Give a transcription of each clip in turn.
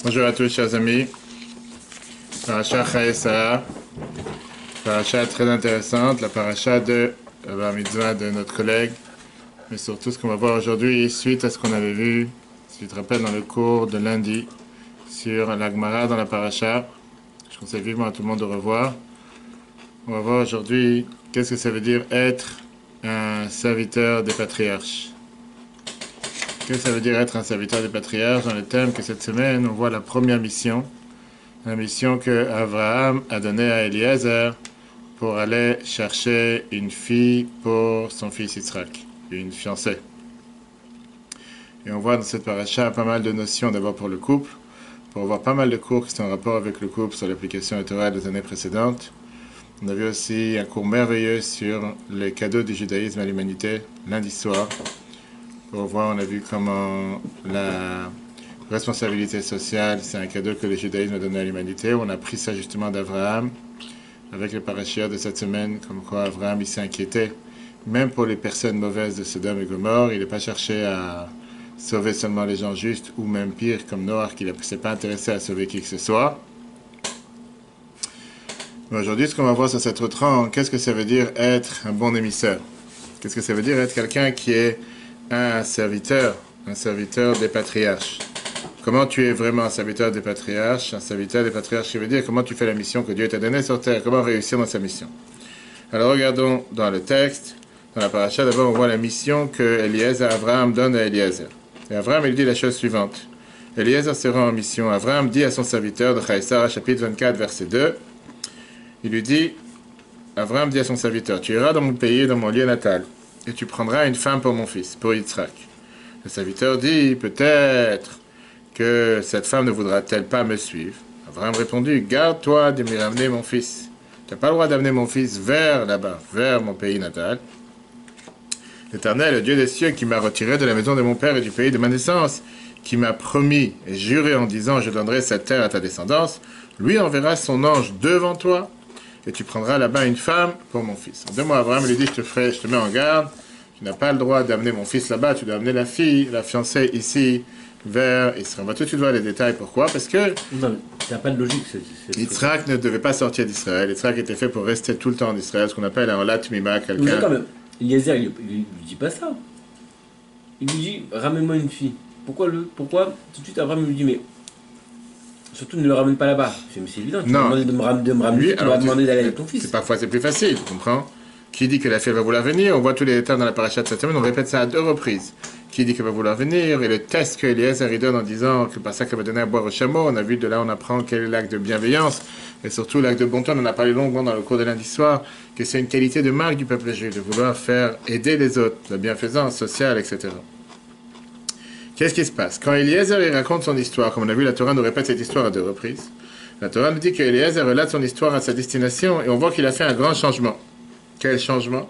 Bonjour à tous, chers amis. Paracha Chayesara, paracha très intéressante, la paracha de la mitzvah de notre collègue. Mais surtout, ce qu'on va voir aujourd'hui, suite à ce qu'on avait vu, si tu te rappelles, dans le cours de lundi, sur la Gemara dans la paracha. Je conseille vivement à tout le monde de revoir. On va voir aujourd'hui qu'est-ce que ça veut dire être un serviteur des patriarches. Qu'est-ce que ça veut dire être un serviteur des patriarches? Dans le thème que cette semaine, on voit la première mission, la mission que Abraham a donnée à Eliezer pour aller chercher une fille pour son fils Yitzhak, une fiancée. Et on voit dans cette paracha pas mal de notions d'abord pour le couple, pour voir pas mal de cours qui sont en rapport avec le couple sur l'application du Torah des années précédentes. On a vu aussi un cours merveilleux sur les cadeaux du judaïsme à l'humanité, lundi soir. Pour voir, on a vu comment la responsabilité sociale, c'est un cadeau que le judaïsme a donné à l'humanité. On a pris ça justement d'Abraham, avec le parachia de cette semaine, comme quoi Abraham il s'est inquiété, même pour les personnes mauvaises de Sodome et Gomorrhe, il n'a pas cherché à sauver seulement les gens justes, ou même pire, comme Noah, qui ne s'est pas intéressé à sauver qui que ce soit. Mais aujourd'hui, ce qu'on va voir sur cette autre, qu'est-ce que ça veut dire être un bon émissaire? Qu'est-ce que ça veut dire être quelqu'un qui est un serviteur des patriarches? Comment tu es vraiment un serviteur des patriarches? Un serviteur des patriarches, qui veut dire comment tu fais la mission que Dieu t'a donnée sur terre, comment réussir dans sa mission. Alors regardons dans le texte, dans la paracha, d'abord on voit la mission que Eliezer, Abraham donne à Eliezer. Et Abraham, il dit la chose suivante. Eliezer se rend en mission. Abraham dit à son serviteur de Chayesara, chapitre 24, verset 2, il lui dit, Abraham dit à son serviteur, tu iras dans mon pays, dans mon lieu natal, et tu prendras une femme pour mon fils, pour Yitzhak. Le serviteur dit, peut-être que cette femme ne voudra-t-elle pas me suivre? Abraham répondit, garde-toi de m'y ramener mon fils. Tu n'as pas le droit d'amener mon fils vers là-bas, vers mon pays natal. L'Éternel, le Dieu des cieux, qui m'a retiré de la maison de mon père et du pays de ma naissance, qui m'a promis et juré en disant, je donnerai cette terre à ta descendance, lui enverra son ange devant toi, et tu prendras là-bas une femme pour mon fils. En 2 mois, Abraham lui dit, je te mets en garde, tu n'as pas le droit d'amener mon fils là-bas, tu dois amener la fille, la fiancée ici, vers Israël. On va tout de suite voir les détails. Pourquoi? Parce que non, ça n'a pas de logique. Yitzhak ne devait pas sortir d'Israël. Yitzhak était fait pour rester tout le temps en Israël, ce qu'on appelle un Olat Mima, quelqu'un... Mais quand même, Eliezer, il lui dit pas ça. Il lui dit, ramène-moi une fille. Pourquoi tout de suite Abraham lui dit, mais surtout ne le ramène pas là-bas. Mais c'est évident, tu m'as demandé de me ramener, lui, tu m'as demandé d'aller avec ton fils. Parfois c'est plus facile, tu comprends? Qui dit que la fille va vouloir venir? On voit tous les détails dans la paracha de cette semaine, on répète ça à 2 reprises. Qui dit qu'elle va vouloir venir? Et le test que Eliezer donne en disant que par ça qu'elle va donner à boire au chameau, on a vu de là, on apprend quel est l'acte de bienveillance, et surtout l'acte de bon temps, on en a parlé longuement dans le cours de lundi soir, que c'est une qualité de marque du peuple juif, de vouloir faire aider les autres, la bienfaisance sociale, etc. Qu'est-ce qui se passe? Quand Eliezer raconte son histoire, comme on a vu, la Torah nous répète cette histoire à 2 reprises. La Torah nous dit qu'Eliezer relate son histoire à sa destination, et on voit qu'il a fait un grand changement. Quel changement?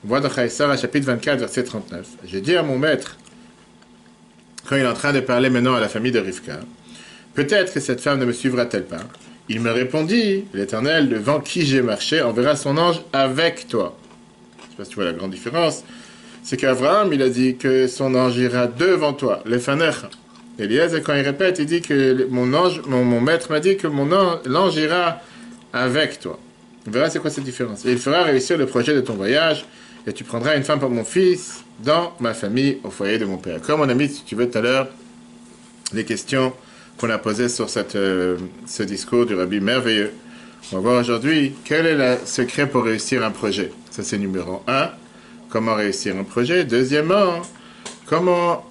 On voit dans Chayesara, chapitre 24, verset 39. J'ai dit à mon maître, quand il est en train de parler maintenant à la famille de Rivka, peut-être que cette femme ne me suivra-t-elle pas? Il me répondit, l'Éternel, devant qui j'ai marché, enverra son ange avec toi. Je ne sais pas si tu vois la grande différence. C'est qu'Abraham, il a dit que son ange ira devant toi, le fanecha. Eliezer, quand il répète, il dit que mon maître m'a dit que l'ange ira avec toi. On verra c'est quoi cette différence. Et il fera réussir le projet de ton voyage, et tu prendras une femme pour mon fils dans ma famille, au foyer de mon père. Comme on a mis, si tu veux, tout à l'heure, les questions qu'on a posées sur ce discours du rabbi merveilleux. On va voir aujourd'hui quel est le secret pour réussir un projet. Ça, c'est numéro 1. Comment réussir un projet. Deuxièmement, comment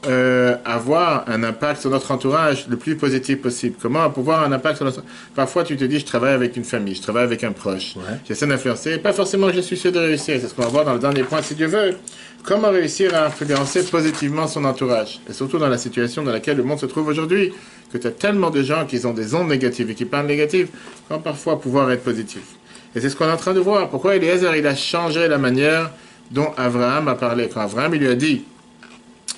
avoir un impact sur notre entourage le plus positif possible. Comment pouvoir un impact sur notre... Parfois, tu te dis, je travaille avec une famille, je travaille avec un proche. Ouais. J'essaie d'influencer. Pas forcément que je suis sûr de réussir. C'est ce qu'on va voir dans le dernier point, si Dieu veut. Comment réussir à influencer positivement son entourage. Et surtout dans la situation dans laquelle le monde se trouve aujourd'hui, que tu as tellement de gens qui ont des ondes négatives et qui parlent négatives, comment parfois pouvoir être positif. Et c'est ce qu'on est en train de voir. Pourquoi Eliezer, il a changé la manière dont Abraham a parlé. Quand Abraham, il lui a dit,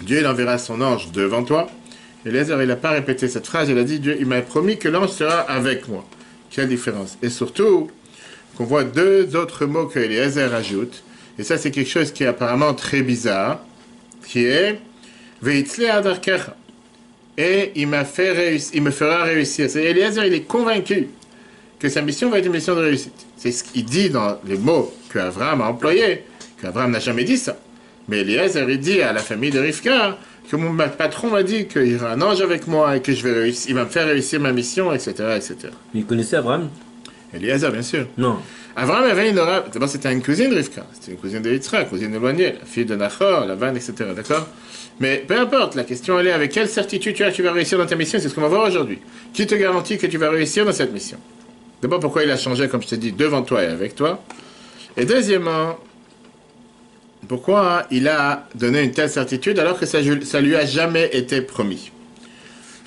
Dieu, il enverra son ange devant toi. Eliezer, il n'a pas répété cette phrase, il a dit, Dieu, il m'a promis que l'ange sera avec moi. Quelle différence. Et surtout, qu'on voit 2 autres mots que Eliezer ajoute, et ça, c'est quelque chose qui est apparemment très bizarre, qui est, Veitzle adarkecha. et il m'a fait réussir, il me fera réussir. C'est Eliezer, il est convaincu que sa mission va être une mission de réussite. C'est ce qu'il dit dans les mots qu'Abraham a employés, qu'Abraham n'a jamais dit ça. Mais Eliezer, il dit à la famille de Rivka que mon patron m'a dit qu'il y aura un ange avec moi et que je vais réussir, il va me faire réussir ma mission, etc., etc. Mais il connaissait Abraham? Eliezer, bien sûr. Non. Abraham avait une aura. D'abord, c'était une cousine de Rivka. C'était une cousine de Yitzhak, cousine éloignée, la fille de Nachor, Lavan, etc. D'accord? Mais peu importe, la question elle est avec quelle certitude tu vas réussir dans ta mission, c'est ce qu'on va voir aujourd'hui. Qui te garantit que tu vas réussir dans cette mission? D'abord, pourquoi il a changé, comme je t'ai dit, devant toi et avec toi? Et deuxièmement, pourquoi il a donné une telle certitude alors que ça lui a jamais été promis?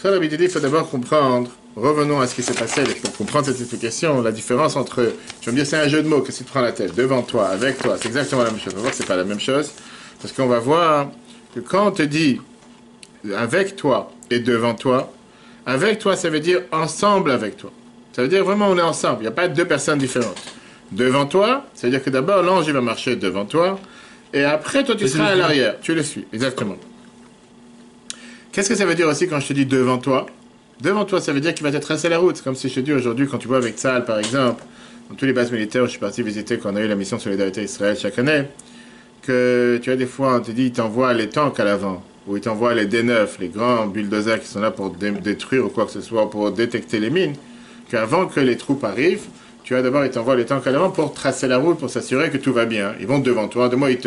Ça, d'habitude, il faut d'abord comprendre. Revenons à ce qui s'est passé pour comprendre cette explication. La différence entre, je vais me dire, c'est un jeu de mots que si tu prends la tête, devant toi, avec toi, c'est exactement la même chose. On va voir que c'est pas la même chose. Parce qu'on va voir que quand on te dit avec toi et devant toi, avec toi, ça veut dire ensemble avec toi. Ça veut dire vraiment on est ensemble. Il n'y a pas deux personnes différentes. Devant toi, ça veut dire que d'abord l'ange il va marcher devant toi et après toi tu seras à l'arrière. Tu le suis, exactement. Qu'est-ce que ça veut dire aussi quand je te dis devant toi? Devant toi, ça veut dire qu'il va te tracer la route. Comme si je te dis aujourd'hui, quand tu vois avec Tzahal, par exemple, dans tous les bases militaires où je suis parti visiter quand on a eu la mission Solidarité Israël chaque année, que tu as des fois, on te dit, il t'envoie les tanks à l'avant, ou il t'envoie les D9, les grands bulldozers qui sont là pour détruire ou quoi que ce soit, pour détecter les mines, qu'avant que les troupes arrivent, tu as d'abord, il t'envoie les tanks à l'avant pour tracer la route, pour s'assurer que tout va bien. Ils vont devant toi. De moi, ils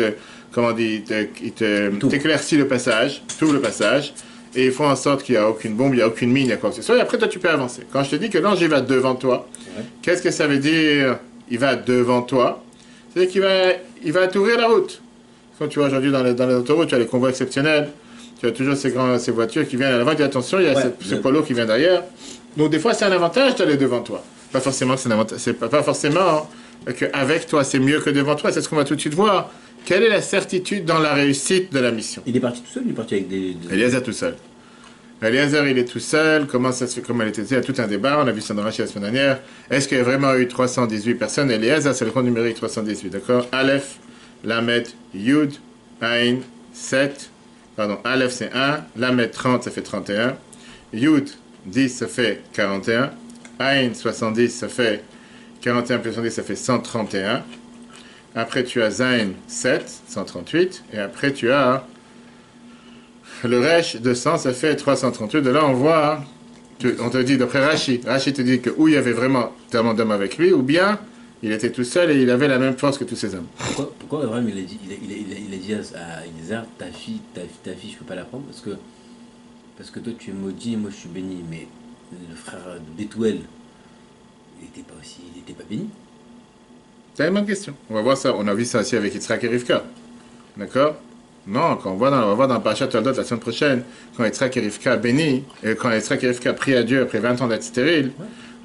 t'éclaircissent le passage, tout le passage, et ils font en sorte qu'il n'y a aucune bombe, il n'y a aucune mine, il y a quoi que ce soit, et après toi tu peux avancer. Quand je te dis que l'ange il va devant toi, qu'est-ce que ça veut dire il va devant toi? C'est-à-dire qu'il va t'ouvrir la route. Quand tu vois aujourd'hui dans les autoroutes, tu as les convois exceptionnels, tu as toujours ces voitures qui viennent à l'avant, dis attention, il y a ce polo qui vient derrière. Donc des fois c'est un avantage d'aller devant toi. Pas forcément que c'est un avantage, c'est pas forcément qu'avec toi c'est mieux que devant toi, c'est ce qu'on va tout de suite voir. Quelle est la certitude dans la réussite de la mission? Il est parti tout seul, il est parti avec des... Eliezer tout seul. Eliezer, il est tout seul. Comment ça se fait? Comme elle était, il y a tout un débat. On a vu ça dans Rachid la semaine dernière. Est-ce qu'il y a vraiment eu 318 personnes? Eliezer, c'est le compte numérique 318, d'accord? Aleph, Lamed, Yud, Ain, 7. Pardon, Aleph c'est 1. Lamed 30, ça fait 31. Yud, 10, ça fait 41. Ain, 70, ça fait 41 plus 70, ça fait 131. Après, tu as Zain 7, 138. Et après, tu as le Resh 200, ça fait 338. De là, on voit, on te dit, d'après Rashi te dit que ou il y avait vraiment tellement d'hommes avec lui, ou bien il était tout seul et il avait la même force que tous ces hommes. Pourquoi Abraham il a dit à Eliezer, ta fille, je peux pas la prendre parce que toi tu es maudit et moi je suis béni. Mais le frère de Bethuel, il n'était pas béni. C'est une bonne question. On va voir ça. On a vu ça aussi avec Yitzhak et Rivka. D'accord? Non, quand on va voir dans Parashat Toldot la semaine prochaine, quand Yitzhak et Rivka béni, et quand Yitzhak et Rivka prient à Dieu après 20 ans d'être stérile,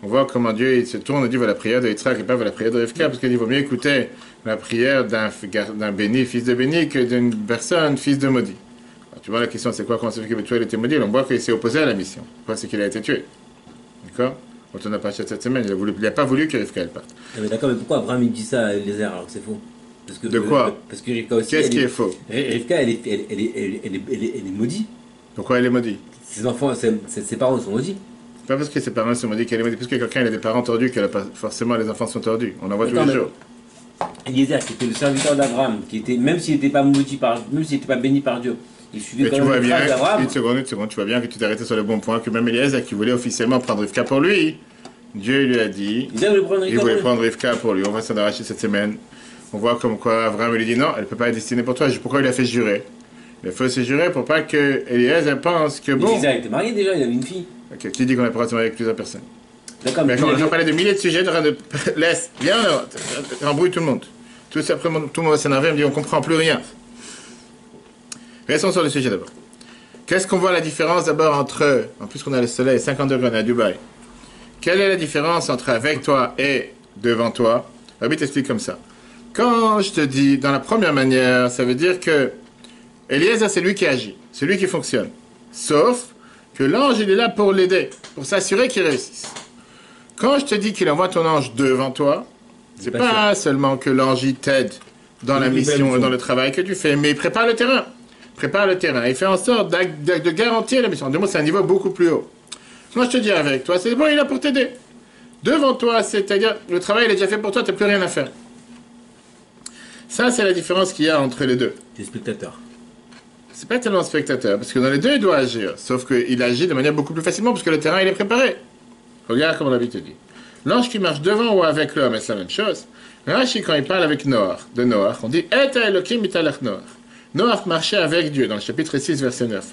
on voit comment Dieu il se tourne et dit vers la prière de Yitzhak et pas vers la prière de Rivka, parce qu'il vaut mieux écouter la prière d'un béni, fils de béni, que d'une personne, fils de maudit. Alors, tu vois, la question c'est quoi? Comment ça fait que Bethuel était maudit? On voit qu'il s'est opposé à la mission. Pourquoi? C'est qu'il a été tué. D'accord? Quand on a parlé cette semaine, il n'a pas voulu que Rivka elle parte. Mais d'accord, mais pourquoi Abraham il dit ça à Eliezer alors que c'est faux? De quoi? Parce que Rivka aussi. Qu'est-ce qui est faux? Rivka, elle est maudite. Pourquoi elle est maudite? Ses enfants, ses parents sont maudits. C'est pas parce que ses parents sont maudits qu'elle est maudite, parce que quelqu'un il a des parents tordus que forcément les enfants sont tordus. On en voit tous les jours. Eliezer, qui était le serviteur d'Abraham, qui était, même s'il n'était pas maudit même s'il n'était pas béni par Dieu, il suivait quand même les traces d'Abraham. Une seconde, tu vois bien que tu t'es arrêté sur le bon point, que même Eliezer qui voulait officiellement prendre Rivka pour lui, Dieu lui a dit, il voulait prendre Rivka pour lui. On va s'en arracher cette semaine. On voit comme quoi Abraham lui dit non, elle ne peut pas être destinée pour toi. Pourquoi il a fait jurer? Il a fait se jurer pour pas que Eliezer pense que bon. Eliezer était marié déjà, il avait une fille. Ok, qui dit qu'on a pas se marier avec plusieurs personnes? D'accord, mais on parlait de milliers de sujets, laisse, viens là, embrouille tout le monde. Tout le monde va s'énerver, me dit on comprend plus rien. Restons sur le sujet d'abord. Qu'est-ce qu'on voit la différence d'abord entre, en plus qu'on a le soleil, 50 degrés, on est à Dubaï. Quelle est la différence entre avec toi et devant toi? Rabbi t'explique comme ça. Quand je te dis, dans la première manière, ça veut dire que Eliezer, c'est lui qui agit, c'est lui qui fonctionne. Sauf que l'ange, il est là pour l'aider, pour s'assurer qu'il réussisse. Quand je te dis qu'il envoie ton ange devant toi, c'est pas seulement que l'ange t'aide dans la mission et dans le travail que tu fais, mais il prépare le terrain. prépare le terrain, il fait en sorte de garantir la mission. En deux mots, c'est un niveau beaucoup plus haut. Moi, je te dis avec toi, c'est bon, il est là pour t'aider. Devant toi, c'est-à-dire, le travail il est déjà fait pour toi, tu n'as plus rien à faire. Ça, c'est la différence qu'il y a entre les deux. T'es spectateur. C'est pas tellement spectateur, parce que dans les deux, il doit agir. Sauf qu'il agit de manière beaucoup plus facilement, parce que le terrain, il est préparé. Regarde comme on l'habitude te dit. L'ange qui marche devant ou avec l'homme, c'est la même chose. Rashi, quand il parle avec Noach, de Noach, on dit « Et Elohim italach Noach ». Noach marchait avec Dieu, dans le chapitre 6, verset 9.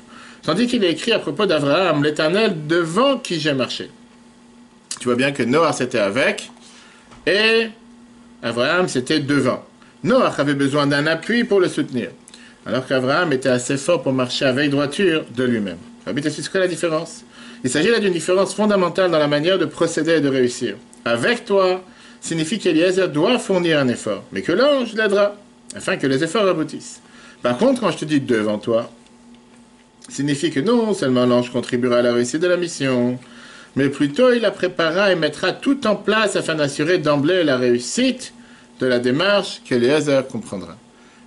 Tandis qu'il est écrit à propos d'Abraham, « L'Éternel devant qui j'ai marché ». Tu vois bien que Noach, c'était avec, et Abraham, c'était devant. Noach avait besoin d'un appui pour le soutenir, alors qu'Abraham était assez fort pour marcher avec droiture de lui-même. Rabbi, c'est quoi la différence? Il s'agit là d'une différence fondamentale dans la manière de procéder et de réussir. Avec toi signifie qu'Eliezer doit fournir un effort, mais que l'ange l'aidera, afin que les efforts aboutissent. Par contre, quand je te dis devant toi, signifie que non seulement l'ange contribuera à la réussite de la mission, mais plutôt il la préparera et mettra tout en place afin d'assurer d'emblée la réussite de la démarche qu'Eliezer comprendra.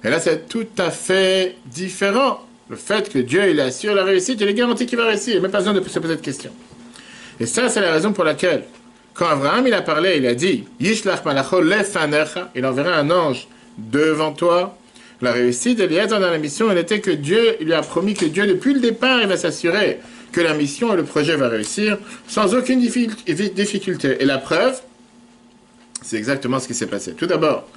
Et là, c'est tout à fait différent. Le fait que Dieu, il assure la réussite, il est garanti qu'il va réussir. Il n'y a même pas besoin de se poser de questions. Et ça, c'est la raison pour laquelle, quand Abraham, il a parlé, il a dit, Yishlach malacho lefanecha, il enverra un ange devant toi. La réussite d'Eliezer dans la mission, elle était que Dieu, il lui a promis que Dieu, depuis le départ, il va s'assurer que la mission et le projet va réussir sans aucune difficulté. Et la preuve, c'est exactement ce qui s'est passé. Tout d'abord,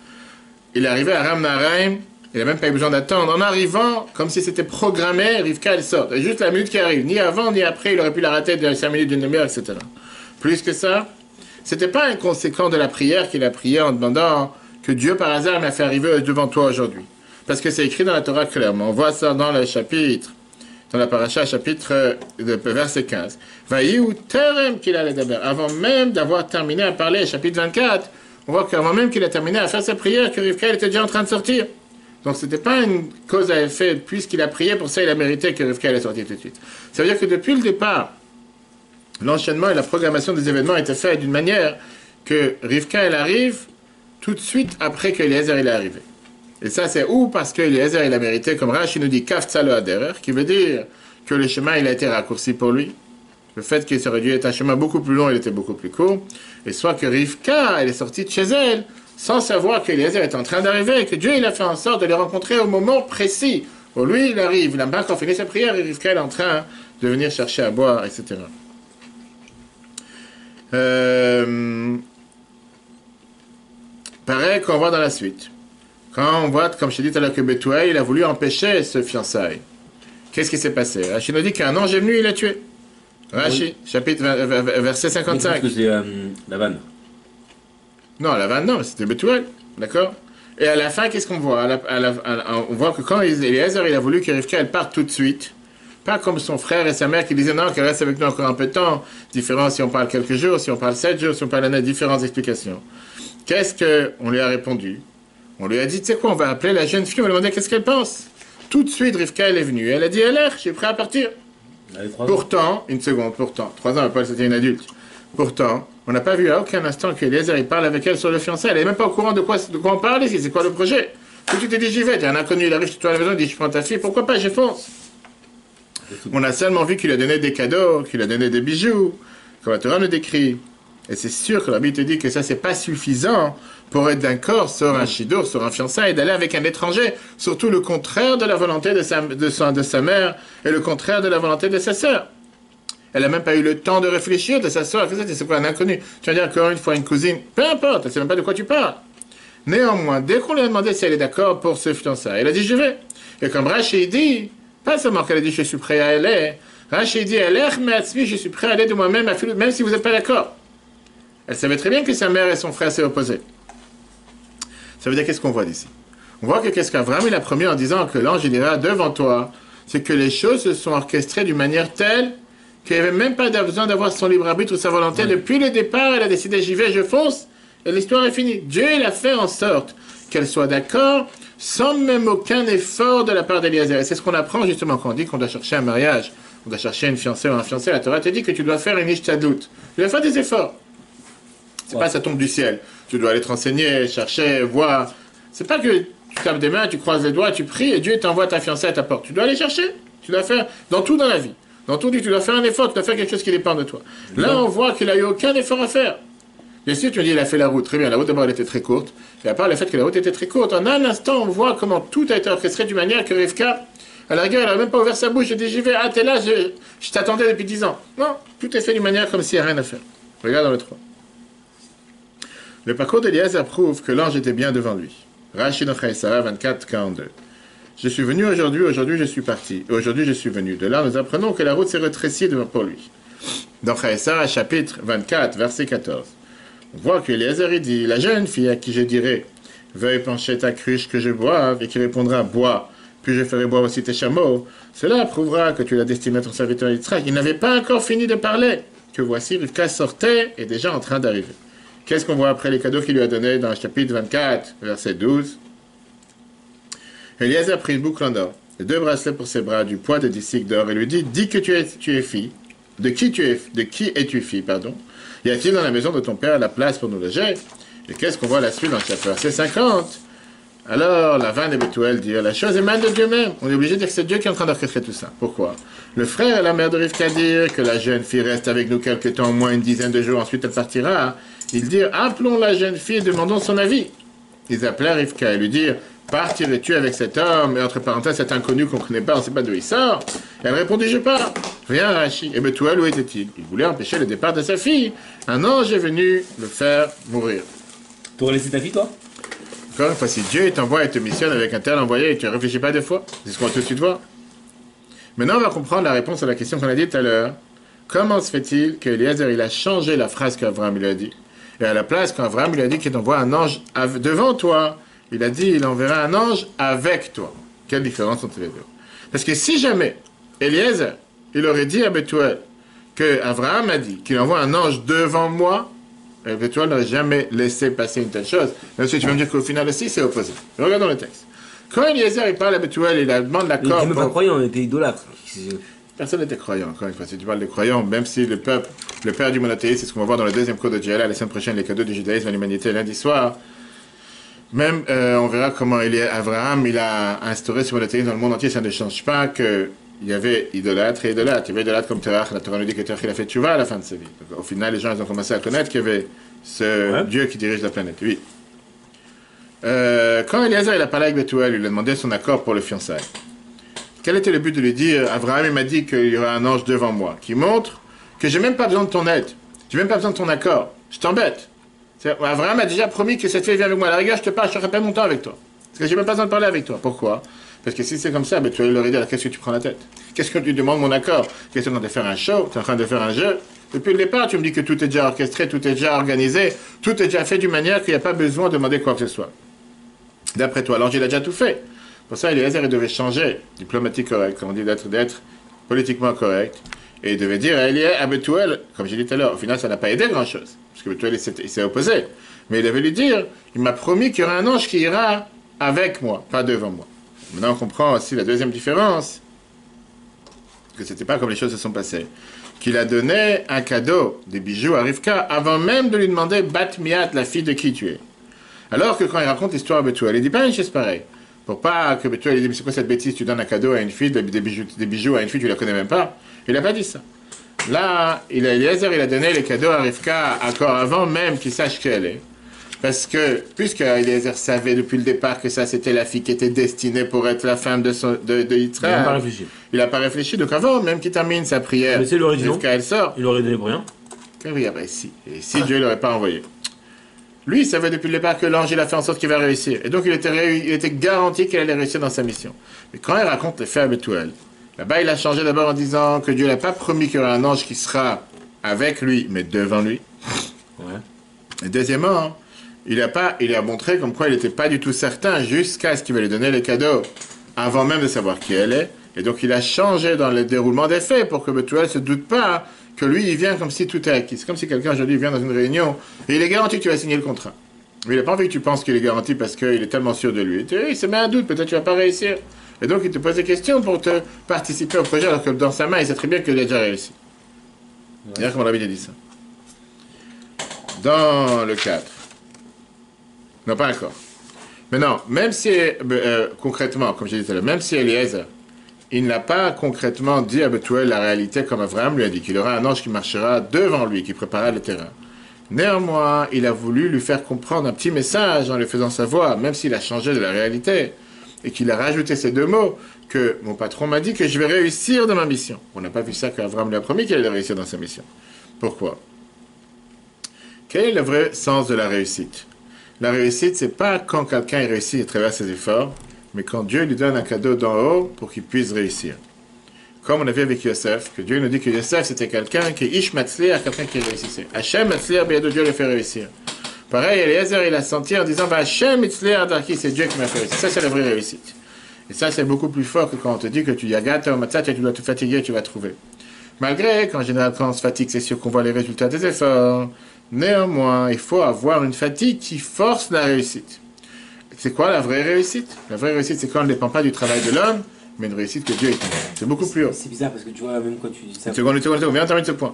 il est arrivé à Ram Naharaim, il n'a même pas eu besoin d'attendre. En arrivant, comme si c'était programmé, Rivka, elle sort. Et juste la minute qui arrive, ni avant, ni après, il aurait pu l'arrêter de 5 minutes, d'une demi-heure, etc. Plus que ça, c'était pas inconséquent de la prière qu'il a prié en demandant que Dieu, par hasard, m'a fait arriver devant toi aujourd'hui. Parce que c'est écrit dans la Torah clairement. On voit ça dans le chapitre, dans la paracha, chapitre verset 15. Vaïou terem qu'il allait d'abord. Avant même d'avoir terminé à parler, chapitre 24, on voit qu'avant même qu'il a terminé à faire sa prière, que Rivka était déjà en train de sortir. Donc ce n'était pas une cause à effet, puisqu'il a prié pour ça, il a mérité que Rivka allait sortir tout de suite. Ça veut dire que depuis le départ, l'enchaînement et la programmation des événements étaient faits d'une manière que Rivka, elle arrive tout de suite après que Eliezer il est arrivé. Et ça, c'est où parce que Eliezer, il a mérité, comme Rashi nous dit, Kafza lo aderer, qui veut dire que le chemin, il a été raccourci pour lui. Le fait qu'il aurait dû être un chemin beaucoup plus long, il était beaucoup plus court. Et soit que Rivka, elle est sortie de chez elle, sans savoir qu'Eliezer est en train d'arriver, et que Dieu, il a fait en sorte de les rencontrer au moment précis. Où lui, il arrive, il n'a pas encore fini sa prière, et Rivka, elle est en train de venir chercher à boire, etc. Pareil qu'on voit dans la suite. Quand on voit, comme je t'ai dit tout à l'heure, que Bethuel, il a voulu empêcher ce fiançailles. Qu'est-ce qui s'est passé? Rachid nous dit qu'un ange est venu, il l'a tué. Rachid, chapitre verset 55. Je pense que c'est Lavan. Non, Lavan, non, c'était Bethuel. D'accord? Et à la fin, qu'est-ce qu'on voit? On voit que quand Eliezer, il a voulu que Rivka, elle parte tout de suite, pas comme son frère et sa mère qui disaient non, qu'elle reste avec nous encore un peu de temps. Différent si on parle quelques jours, si on parle 7 jours, si on parle l'année, différentes explications. Qu'est-ce qu'on lui a répondu? On lui a dit, tu sais quoi, on va appeler la jeune fille, on va lui demander qu'est-ce qu'elle pense. Tout de suite, Rivka, elle est venue. Elle a dit, elle est, je suis prêt à partir. Pourtant, une seconde, pourtant, 3 ans, c'était une adulte. Pourtant, on n'a pas vu à aucun instant qu'Eliezer, il parle avec elle sur le fiancé. Elle n'est même pas au courant de quoi on parle, c'est quoi le projet. Tout tu t'es dit, j'y vais. T'es un inconnu, il arrive chez toi à la maison, il dit, je prends ta fille, pourquoi pas, je fonce. On a seulement vu qu'il a donné des cadeaux, qu'il a donné des bijoux, comme la Torah le décrit. Et c'est sûr que la Bible te dit que ça, c'est pas suffisant pour être d'accord sur un chidour, sur un fiançailles, et d'aller avec un étranger. Surtout le contraire de la volonté de sa mère et le contraire de la volonté de sa sœur. Elle n'a même pas eu le temps de réfléchir de sa sœur. C'est quoi un inconnu? Tu vas dire encore une fois une cousine. Peu importe, elle ne sait même pas de quoi tu parles. Néanmoins, dès qu'on lui a demandé si elle est d'accord pour ce fiançailles, elle a dit je vais. Et comme Rachid dit, pas seulement qu'elle a dit je suis prêt à aller, Rachid dit je suis prêt à aller de moi-même, même si vous n'êtes pas d'accord. Elle savait très bien que sa mère et son frère s'est opposés. Ça veut dire qu'est-ce qu'on voit d'ici? On voit que qu'est-ce qu'Abraham il a promis en disant que l'ange il ira devant toi, c'est que les choses se sont orchestrées d'une manière telle qu'il n'y avait même pas besoin d'avoir son libre arbitre ou sa volonté. Oui. Depuis le départ, elle a décidé j'y vais, je fonce, et l'histoire est finie. Dieu il a fait en sorte qu'elle soit d'accord, sans même aucun effort de la part d'Eliezer. Et c'est ce qu'on apprend justement quand on dit qu'on doit chercher un mariage, on doit chercher une fiancée ou un fiancé. La Torah te dit que tu dois faire une ishtadlut. Tu dois faire des efforts. C'est pas ça tombe du ciel. Tu dois aller te renseigner, chercher, voir. C'est pas que tu tapes des mains, tu croises les doigts, tu pries et Dieu t'envoie ta fiancée à ta porte. Tu dois aller chercher. Tu dois faire dans tout dans la vie. Dans tout, tu dois faire un effort, tu dois faire quelque chose qui dépend de toi. Là, on voit qu'il n'a eu aucun effort à faire. Bien sûr, tu me dis, il a fait la route. Très bien, la route d'abord, elle était très courte. Et à part le fait que la route était très courte, en un instant, on voit comment tout a été orchestré d'une manière que Rivka, à la rigueur, elle n'a même pas ouvert sa bouche. Elle dit, j'y vais, ah, t'es là, je t'attendais depuis 10 ans. Non, tout est fait d'une manière comme s'il n'y a rien à faire. Regarde dans le 3. Le parcours d'Eliezer prouve que l'ange était bien devant lui. Rashi dans Chaïsara 24, 42. Je suis venu aujourd'hui, aujourd'hui je suis parti, et aujourd'hui je suis venu. De là, nous apprenons que la route s'est rétrécie pour lui. Dans Chaïsara, chapitre 24, verset 14. On voit que Eliezer il dit, la jeune fille à qui je dirai, veuille pencher ta cruche que je boive, et qui répondra, bois, puis je ferai boire aussi tes chameaux. Cela prouvera que tu l'as destiné à ton serviteur Yitzhak. Il n'avait pas encore fini de parler, que voici Rivka sortait et déjà en train d'arriver. Qu'est-ce qu'on voit après les cadeaux qu'il lui a donnés dans le chapitre 24, verset 12? Eliezer prit une boucle en or, et 2 bracelets pour ses bras, du poids de 10 cycles d'or, et lui dit, dis que tu es fille. De qui es-tu fille, pardon? Y a-t-il dans la maison de ton père la place pour nous loger? Et qu'est-ce qu'on voit là-dessus dans le chapitre verset 50? Alors, la vanne de Bethuel dit, la chose émane de Dieu même. On est obligé de dire que c'est Dieu qui est en train d'orchestrer tout ça. Pourquoi? Le frère et la mère de Rivka dirent que la jeune fille reste avec nous quelque temps, au moins une dizaine de jours, ensuite elle partira. Ils dirent, appelons la jeune fille et demandons son avis. Ils appelèrent Rivka et lui dirent, partirais-tu avec cet homme? Et entre parenthèses, cet inconnu qu'on ne connaît pas, on ne sait pas d'où il sort. Et elle répondit, je pars. Viens, Rachi. Et Bethuel, où était-il? Il voulait empêcher le départ de sa fille. Un ange est venu le faire mourir. Tu aurais laissé ta fille, toi? Encore une fois, si Dieu t'envoie et te missionne avec un tel envoyé et tu ne réfléchis pas deux fois, c'est ce qu'on va tout de suite voir. Maintenant, on va comprendre la réponse à la question qu'on a dit tout à l'heure. Comment se fait-il que Eliezer, il a changé la phrase qu'Abraham lui a dit? Et à la place, quand Abraham lui a dit qu'il t'envoie un ange devant toi, il a dit il enverra un ange avec toi. Quelle différence entre les deux? Parce que si jamais Eliezer, il aurait dit à Bethuel que Abraham a dit qu'il envoie un ange devant moi, et Bethuel n'aurait jamais laissé passer une telle chose. Même si tu vas me dire qu'au final aussi, c'est opposé. Regardons le texte. Quand Eliezer il parle à Bethuel, il demande l'accord. Il n'était même pas croyant, on était idolâtre. Personne n'était croyant, encore une fois. Si tu parles des croyants, même si le peuple, le père du monothéisme, c'est ce qu'on va voir dans le deuxième cours de Djala, la semaine prochaine, les cadeaux du judaïsme à l'humanité, lundi soir. Même, on verra comment Abraham, il a instauré ce monothéisme dans le monde entier. Ça ne change pas qu'il y avait idolâtre et idolâtre. Il y avait idolâtre comme Terach. La Torah nous dit que Terach, il a fait tchouva à la fin de sa vie. Donc, au final, les gens, ils ont commencé à connaître qu'il y avait ce Dieu qui dirige la planète. Oui. Quand Eliezer, il a parlé avec Bethuel, il lui a demandé son accord pour le fiançailles. Quel était le but de lui dire, Abraham, il m'a dit qu'il y aura un ange devant moi, qui montre que j'ai même pas besoin de ton aide, j'ai même pas besoin de ton accord, je t'embête. Abraham a déjà promis que cette fille vient avec moi, à la rigueur, je te parle, je ne ferai pas mon temps avec toi. Parce que j'ai même pas besoin de parler avec toi. Pourquoi? Parce que si c'est comme ça, tu leur dit, alors qu'est-ce que tu prends la tête? Qu'est-ce que tu demandes mon accord? Qu'est-ce que tu es en train de faire un show? Tu es en train de faire un jeu? Depuis le départ, tu me dis que tout est déjà orchestré, tout est déjà organisé, tout est déjà fait d'une manière qu'il n'y a pas besoin de demander quoi que ce soit. D'après toi, l'ange, il a déjà tout fait. Pour ça, Eliezer, il devait changer, diplomatique correct, comme on dit, d'être politiquement correct. Et il devait dire à Bethuel, comme j'ai dit tout à l'heure, au final, ça n'a pas aidé grand-chose. Parce que Bethuel, il s'est opposé. Mais il devait lui dire, il m'a promis qu'il y aura un ange qui ira avec moi, pas devant moi. Maintenant, on comprend aussi la deuxième différence, que ce n'était pas comme les choses se sont passées. Qu'il a donné un cadeau, des bijoux à Rivka, avant même de lui demander Bat Miat, la fille de qui tu es. Alors que quand il raconte l'histoire à Bethuel, il dit pas une chose pareille. Pour pas que Bethuel dise, mais c'est quoi cette bêtise, tu donnes un cadeau à une fille, des bijoux à une fille, tu la connais même pas. Il n'a pas dit ça. Là, Eliezer, il a donné les cadeaux à Rivka encore avant même qu'il sache qui elle est. Parce que, puisque Eliezer savait depuis le départ que ça c'était la fille qui était destinée pour être la femme de Yitzhak. Il n'a pas réfléchi. Il n'a pas réfléchi, donc avant même qu'il termine sa prière, Rivka elle sort. Il aurait donné pour rien. Oui, ben si. Et si Dieu ne l'aurait pas envoyé. Lui, il savait depuis le départ que l'ange, il a fait en sorte qu'il va réussir. Et donc, il était garanti qu'il allait réussir dans sa mission. Mais quand il raconte les faits à Bethuel, là-bas, il a changé d'abord en disant que Dieu n'a pas promis qu'il y aura un ange qui sera avec lui, mais devant lui. Ouais. Et deuxièmement, il a montré comme quoi il n'était pas du tout certain jusqu'à ce qu'il va lui donner les cadeaux avant même de savoir qui elle est. Et donc, il a changé dans le déroulement des faits pour que Bethuel ne se doute pas que lui, il vient comme si tout est acquis. C'est comme si quelqu'un aujourd'hui vient dans une réunion et il est garanti que tu vas signer le contrat. Mais il n'a pas envie que tu penses qu'il est garanti parce qu'il est tellement sûr de lui. Il se met un doute, peut-être que tu ne vas pas réussir. Et donc il te pose des questions pour te participer au projet alors que dans sa main, il sait très bien qu'il a déjà réussi. Ouais. D'ailleurs, comme on avait déjà dit ça. Dans le 4. Non, pas encore. Maintenant, même si, concrètement, comme j'ai dit tout à l'heure, même si Eliezer, il n'a pas concrètement dit à Bethuel la réalité comme Abraham lui a dit, qu'il aura un ange qui marchera devant lui, qui préparera le terrain. Néanmoins, il a voulu lui faire comprendre un petit message en lui faisant savoir, même s'il a changé de la réalité, et qu'il a rajouté ces deux mots, que mon patron m'a dit que je vais réussir dans ma mission. On n'a pas vu ça qu'Abraham lui a promis qu'il allait réussir dans sa mission. Pourquoi? Quel est le vrai sens de la réussite? La réussite, c'est pas quand quelqu'un réussit à travers ses efforts, mais quand Dieu lui donne un cadeau d'en haut pour qu'il puisse réussir. Comme on a vu avec Yosef, que Dieu nous dit que Yosef c'était quelqu'un qui est Ish Matzliach, quelqu'un qui réussissait. Hachem Matzliach, bien de Dieu le fait réussir. Pareil, Eliezer, il a senti en disant, Hachem Matzliach Darki, c'est Dieu qui m'a fait réussir. Ça, c'est la vraie réussite. Et ça, c'est beaucoup plus fort que quand on te dit que tu yagates au matzah, tu dois te fatiguer, tu vas trouver. Malgré qu'en général, quand on se fatigue, c'est sûr qu'on voit les résultats des efforts. Néanmoins, il faut avoir une fatigue qui force la réussite. C'est quoi la vraie réussite? La vraie réussite, c'est quand on ne dépend pas du travail de l'homme, mais une réussite que Dieu est. C'est beaucoup plus haut. C'est bizarre parce que tu vois, même quand tu dis ça. Une seconde, on vient de terminer ce point.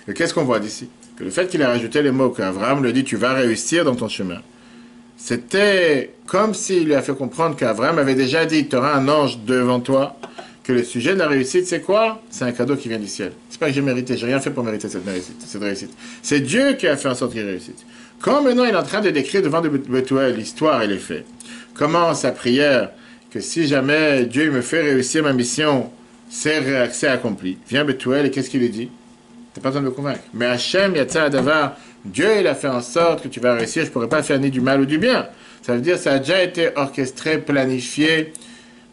Et qu'est-ce qu'on voit d'ici? Que le fait qu'il a rajouté les mots qu'Abraham lui dit, tu vas réussir dans ton chemin. C'était comme s'il lui a fait comprendre qu'Abraham avait déjà dit, tu auras un ange devant toi, que le sujet de la réussite, c'est quoi? C'est un cadeau qui vient du ciel. C'est pas que j'ai mérité, j'ai rien fait pour mériter cette réussite. C'est Dieu qui a fait en sorte qu'il réussisse. Quand maintenant il est en train de décrire devant Bethuel l'histoire et les faits, comment sa prière, que si jamais Dieu me fait réussir ma mission, c'est accompli. Vient Bethuel et qu'est-ce qu'il lui dit? T'as pas besoin de me convaincre. Mais Hachem Yatsa Adavar, Dieu il a fait en sorte que tu vas réussir, je pourrais pas faire ni du mal ou du bien. Ça veut dire que ça a déjà été orchestré, planifié,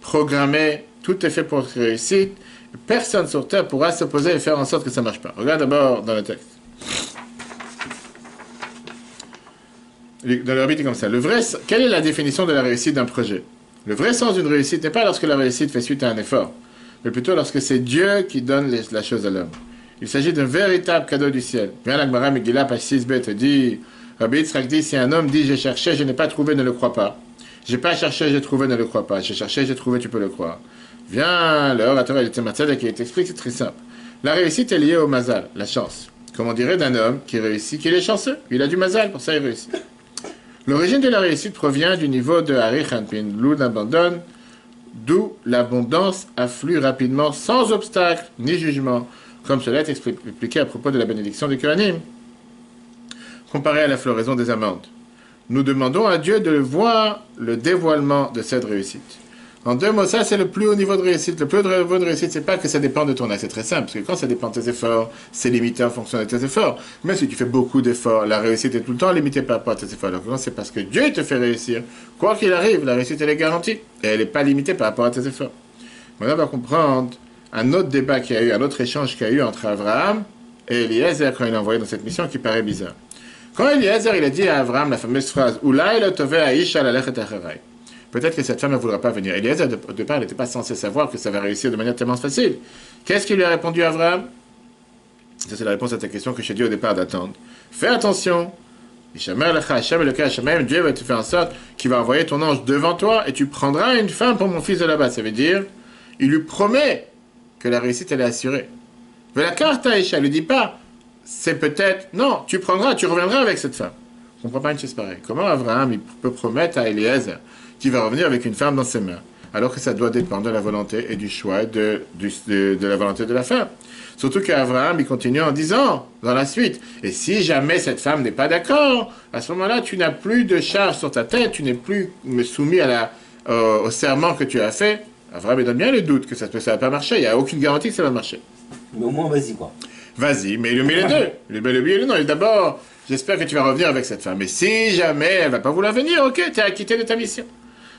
programmé, tout est fait pour réussir. Personne sur terre pourra s'opposer et faire en sorte que ça ne marche pas. Regarde d'abord dans le texte. Dans le rabbi, dit comme ça. Quelle est la définition de la réussite d'un projet? Le vrai sens d'une réussite n'est pas lorsque la réussite fait suite à un effort, mais plutôt lorsque c'est Dieu qui donne la chose à l'homme. Il s'agit d'un véritable cadeau du ciel. Bien l'Agmara Megillah, page 6b, te dit, Rabbi Yitzhak dit, si un homme dit, j'ai cherché, je n'ai pas trouvé, ne le crois pas. J'ai pas cherché, j'ai trouvé, ne le crois pas. J'ai cherché, j'ai trouvé, tu peux le croire. Viens, le orateur, il était matzad et qui t'explique, c'est très simple. La réussite est liée au mazal, la chance. Comme on dirait d'un homme qui réussit, qu'il est chanceux. Il a du mazal, pour ça il réussit. L'origine de la réussite provient du niveau de Harich Hanpin, l'eau d'abandon, d'où l'abondance afflue rapidement, sans obstacle ni jugement, comme cela est expliqué à propos de la bénédiction du Kohanim, comparé à la floraison des amandes. Nous demandons à Dieu de voir le dévoilement de cette réussite. En deux mots, ça c'est le plus haut niveau de réussite. Le plus haut niveau de réussite, c'est pas que ça dépend de ton âge, c'est très simple, parce que quand ça dépend de tes efforts, c'est limité en fonction de tes efforts. Même si tu fais beaucoup d'efforts, la réussite est tout le temps limitée par rapport à tes efforts. Alors quand c'est parce que Dieu te fait réussir, quoi qu'il arrive, la réussite elle est garantie, et elle n'est pas limitée par rapport à tes efforts. Maintenant, on va comprendre un autre débat qu'il y a eu, un autre échange qu'il y a eu entre Abraham et Eliezer quand il l'a envoyé dans cette mission qui paraît bizarre. Quand Eliezer il a dit à Abraham la fameuse phrase Oulai lo tove aish al alechet acharai. Peut-être que cette femme ne voudra pas venir. Eliezer, au départ, il n'était pas censé savoir que ça va réussir de manière tellement facile. Qu'est-ce qu'il lui a répondu à Abraham? Ça, c'est la réponse à ta question que je t'ai dit au départ d'attendre. Fais attention. Dieu va te faire en sorte qu'il va envoyer ton ange devant toi et tu prendras une femme pour mon fils de là-bas. Ça veut dire, il lui promet que la réussite, elle est assurée. Mais la carte à Aïcha ne lui dit pas, c'est peut-être, non, tu prendras, tu reviendras avec cette femme. Je ne comprends pas une chose pareille. Comment Abraham il peut promettre à Eliezer qu'il va revenir avec une femme dans ses mains, alors que ça doit dépendre de la volonté et du choix de la volonté de la femme. Surtout qu'Abraham, il continue en disant, dans la suite, et si jamais cette femme n'est pas d'accord, à ce moment-là, tu n'as plus de charge sur ta tête, tu n'es plus soumis au serment que tu as fait. Abraham, il donne bien le doute que ça ne va pas marcher, il n'y a aucune garantie que ça va marcher. Mais au moins, vas-y, quoi. Vas-y, mais il met les deux. Il met le oui et le non. D'abord, j'espère que tu vas revenir avec cette femme. Mais si jamais elle ne va pas vouloir venir, ok, tu es acquitté de ta mission.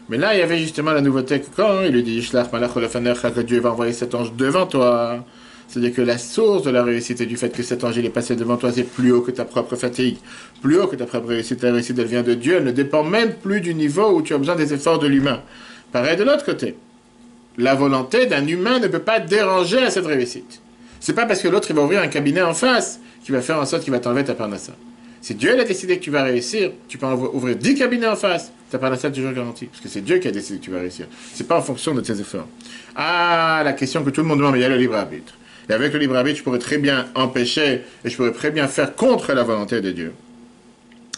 Mais là, il y avait justement la nouveauté que quand il lui dit que Dieu va envoyer cet ange devant toi. C'est-à-dire que la source de la réussite est du fait que cet ange il est passé devant toi, c'est plus haut que ta propre fatigue, plus haut que ta propre réussite. La réussite, elle vient de Dieu, elle ne dépend même plus du niveau où tu as besoin des efforts de l'humain. Pareil de l'autre côté. La volonté d'un humain ne peut pas déranger à cette réussite. C'est pas parce que l'autre il va ouvrir un cabinet en face qu'il va faire en sorte qu'il va t'enlever ta parnassa. Si Dieu a décidé que tu vas réussir, tu peux ouvrir 10 cabinets en face, ta parnassa est toujours garantie. Parce que c'est Dieu qui a décidé que tu vas réussir. C'est pas en fonction de tes efforts. Ah, la question que tout le monde demande, mais il y a le libre arbitre. Et avec le libre arbitre, je pourrais très bien empêcher et je pourrais très bien faire contre la volonté de Dieu.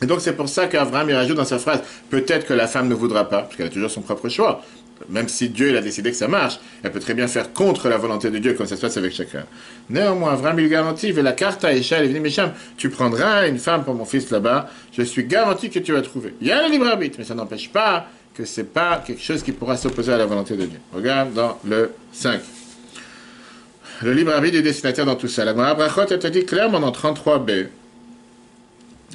Et donc c'est pour ça qu'Abraham il rajoute dans sa phrase, peut-être que la femme ne voudra pas, parce qu'elle a toujours son propre choix. Même si Dieu il a décidé que ça marche, elle peut très bien faire contre la volonté de Dieu, comme ça se passe avec chacun. Néanmoins, Abraham il garantit, la carte à Échelle, il dit, Mécham, tu prendras une femme pour mon fils là-bas, je suis garanti que tu vas trouver. Il y a le libre arbitre, mais ça n'empêche pas que ce n'est pas quelque chose qui pourra s'opposer à la volonté de Dieu. Regarde dans le 5. Le libre arbitre du destinataire dans tout ça. La Gemara Brachot, elle te dit clairement dans 33b.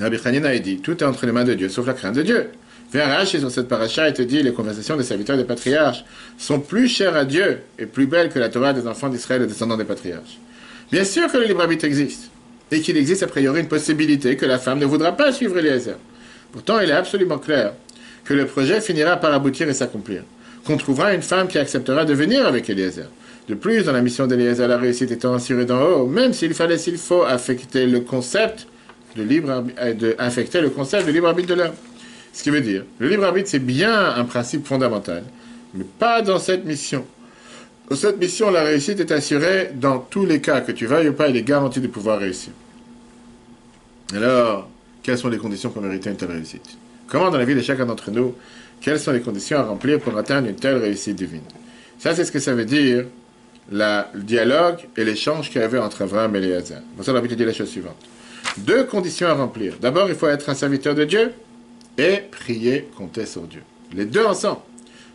Rabbi Hanina a dit, tout est entre les mains de Dieu, sauf la crainte de Dieu. Viens Rashi sur cette paracha et te dit, les conversations des serviteurs des patriarches sont plus chères à Dieu et plus belles que la Torah des enfants d'Israël et descendants des patriarches. Bien sûr que le libre arbitre existe, et qu'il existe a priori une possibilité que la femme ne voudra pas suivre Eliezer. Pourtant, il est absolument clair que le projet finira par aboutir et s'accomplir, qu'on trouvera une femme qui acceptera de venir avec Eliezer. De plus, dans la mission d'Eliezer, la réussite étant assurée d'en haut, même s'il faut affecter le concept de libre arbitre de l'homme. Ce qui veut dire, le libre arbitre, c'est bien un principe fondamental, mais pas dans cette mission. Dans cette mission, la réussite est assurée dans tous les cas, que tu veuilles ou pas, il est garanti de pouvoir réussir. Alors, quelles sont les conditions pour mériter une telle réussite? Comment dans la vie de chacun d'entre nous, quelles sont les conditions à remplir pour atteindre une telle réussite divine? Ça, c'est ce que ça veut dire, le dialogue et l'échange qu'il y avait entre Abraham et Eliezer. Pour ça, l'Arbitre dit la chose suivante. 2 conditions à remplir. D'abord, il faut être un serviteur de Dieu et prier, compter sur Dieu. Les 2 ensemble.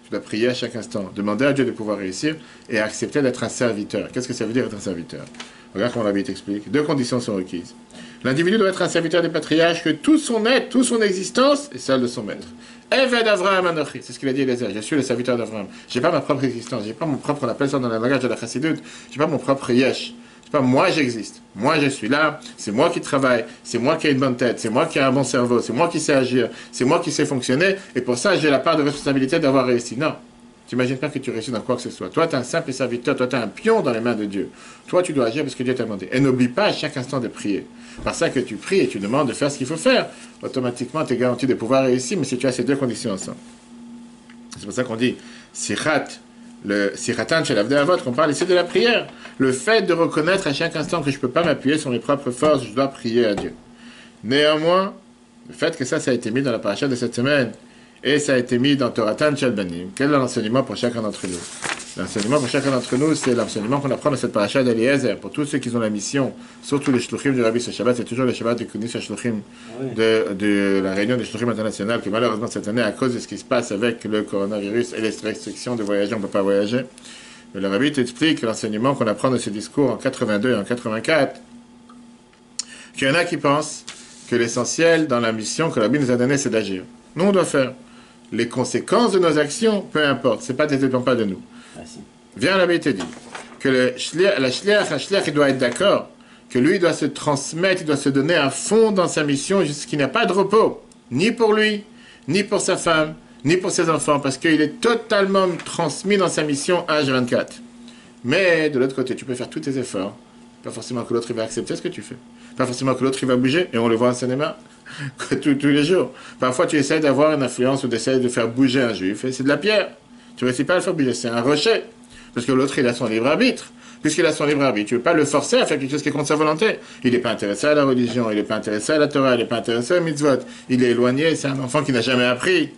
Tu dois prier à chaque instant, demander à Dieu de pouvoir réussir et accepter d'être un serviteur. Qu'est-ce que ça veut dire être un serviteur? Regarde comment l'Arbitre explique. 2 conditions sont requises. L'individu doit être un serviteur des patriarches, que tout son être, toute son existence est celle de son maître. Eved Avraham Anochi, c'est ce qu'il a dit Eliezer. Je suis le serviteur d'Avraham. Je n'ai pas ma propre existence, je n'ai pas mon propre, on appelle ça dans le langage de la Chassidut, je n'ai pas mon propre yesh. Je sais pas, moi j'existe. Moi je suis là, c'est moi qui travaille, c'est moi qui ai une bonne tête, c'est moi qui ai un bon cerveau, c'est moi qui sais agir, c'est moi qui sais fonctionner, et pour ça j'ai la part de responsabilité d'avoir réussi. Non. Tu n'imagines pas que tu réussis dans quoi que ce soit. Toi, tu es un simple serviteur, toi, tu es un pion dans les mains de Dieu. Toi, tu dois agir parce que Dieu t'a demandé. Et n'oublie pas à chaque instant de prier. Par ça que tu pries et tu demandes de faire ce qu'il faut faire. Automatiquement, tu es garanti de pouvoir réussir, mais si tu as ces 2 conditions ensemble. C'est pour ça qu'on dit Siratan chez l'Avdéavot, qu'on parle ici de la prière. Le fait de reconnaître à chaque instant que je ne peux pas m'appuyer sur mes propres forces, je dois prier à Dieu. Néanmoins, le fait que ça a été mis dans la paracha de cette semaine, et ça a été mis dans Toratan Shalbanim. Quel est l'enseignement pour chacun d'entre nous? L'enseignement pour chacun d'entre nous, c'est l'enseignement qu'on apprend dans cette paracha d'Eliezer. Pour tous ceux qui ont la mission, surtout les shluchim du Rabbi ce Shabbat, c'est toujours le Shabbat de Kunis shluchim de la réunion des shluchim internationales, qui malheureusement cette année, à cause de ce qui se passe avec le coronavirus et les restrictions de voyager, on ne peut pas voyager. Mais le Rabbi t'explique l'enseignement qu'on apprend de ce discours en 82 et en 84, qu'il y en a qui pensent que l'essentiel dans la mission que le Rabbi nous a donnée, c'est d'agir. Nous, on doit faire. Les conséquences de nos actions, peu importe, ce ne dépend pas de nous. Ah, si. Viens, la te dit que le shliach, il doit être d'accord, que lui, il doit se transmettre, il doit se donner à fond dans sa mission, jusqu'il n'y a pas de repos, ni pour lui, ni pour sa femme, ni pour ses enfants, parce qu'il est totalement transmis dans sa mission H24. Mais, de l'autre côté, tu peux faire tous tes efforts, pas forcément que l'autre il va accepter ce que tu fais, pas forcément que l'autre il va bouger, et on le voit en cinéma, tous les jours. Parfois, tu essaies d'avoir une influence ou d'essayer de faire bouger un juif, et c'est de la pierre. Tu ne réussis pas à le faire bouger, c'est un rocher. Parce que l'autre, il a son libre arbitre. Puisqu'il a son libre arbitre, tu ne veux pas le forcer à faire quelque chose qui est contre sa volonté. Il n'est pas intéressé à la religion, il n'est pas intéressé à la Torah, il n'est pas intéressé à mitzvot. Il est éloigné, c'est un enfant qui n'a jamais appris.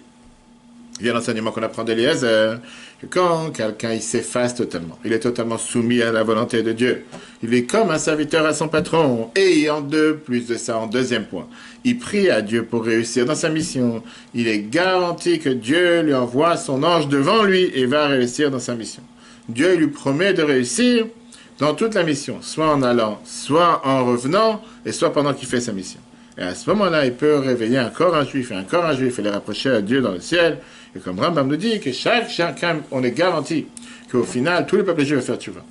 Il y a l'enseignement qu'on apprend d'Eliezer, que quand quelqu'un il s'efface totalement, il est totalement soumis à la volonté de Dieu. Il est comme un serviteur à son patron. Et en plus de ça, en deuxième point, il prie à Dieu pour réussir dans sa mission. Il est garanti que Dieu lui envoie son ange devant lui et va réussir dans sa mission. Dieu lui promet de réussir dans toute la mission, soit en allant, soit en revenant, et soit pendant qu'il fait sa mission. Et à ce moment-là, il peut réveiller encore un juif et les rapprocher à Dieu dans le ciel. Et comme Rambam nous dit que chacun, on est garanti qu'au final, tout le peuple juif va faire tchouva.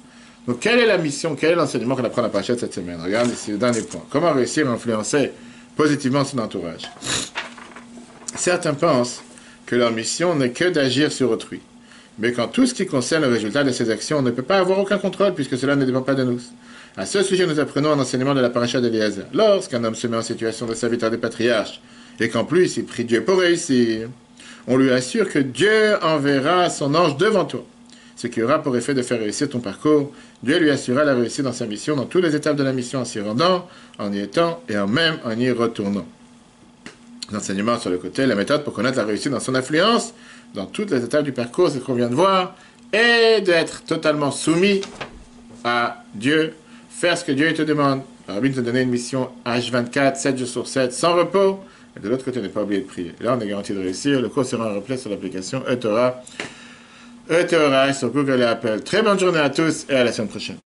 Donc, quelle est la mission, quel est l'enseignement qu'on apprend à la paracha cette semaine? Regarde ici le dernier point. Comment réussir à influencer positivement son entourage? Certains pensent que leur mission n'est que d'agir sur autrui. Mais quand tout ce qui concerne le résultat de ces actions, on ne peut pas avoir aucun contrôle puisque cela ne dépend pas de nous. À ce sujet, nous apprenons un enseignement de la paracha d'Eliezer. Lorsqu'un homme se met en situation de serviteur des patriarches et qu'en plus il prie Dieu pour réussir, on lui assure que Dieu enverra son ange devant toi, ce qui aura pour effet de faire réussir ton parcours. Dieu lui assurera la réussite dans sa mission, dans toutes les étapes de la mission, en s'y rendant, en y étant et en même en y retournant. l'enseignement sur le côté, la méthode pour connaître la réussite dans son influence, dans toutes les étapes du parcours, c'est ce qu'on vient de voir, et d'être totalement soumis à Dieu, faire ce que Dieu te demande. Le Rabbi nous a donné une mission H24, 7 jours sur 7, sans repos, et de l'autre côté, ne pas oublier de prier. Et là, on est garanti de réussir. Le cours sera en replay sur l'application eTorah, sur Google et Apple. Très bonne journée à tous et à la semaine prochaine.